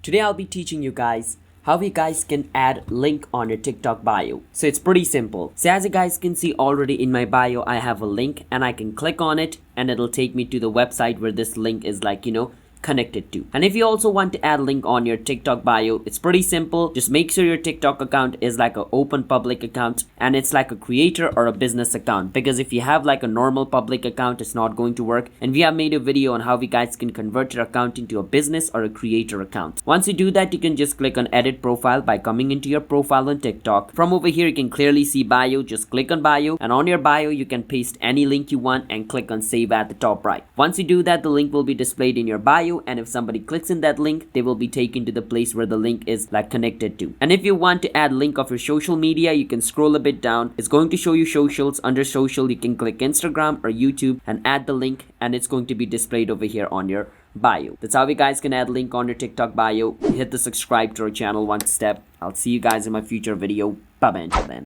Today I'll be teaching you guys how you guys can add link on your TikTok bio. So it's pretty simple. So as you guys can see already in my bio, I have a link and I can click on it and it'll take me to the website where this link is connected to. And if you also want to add link on your TikTok bio, it's pretty simple. Just make sure your TikTok account is like an open public account and it's like a creator or a business account, because if you have like a normal public account, it's not going to work. And we have made a video on how you guys can convert your account into a business or a creator account. Once you do that, you can just click on edit profile by coming into your profile on TikTok. From over here you can clearly see bio. Just click on bio, and on your bio you can paste any link you want and click on save at the top right. Once you do that, the link will be displayed in your bio, and if somebody clicks in that link, they will be taken to the place where the link is like connected to. And if you want to add link of your social media, you can scroll a bit down. It's going to show you socials. Under social you can click Instagram or YouTube and add the link, and it's going to be displayed over here on your bio. That's how you guys can add link on your TikTok bio. Hit the subscribe to our channel one step. I'll see you guys in my future video. Bye bye until then.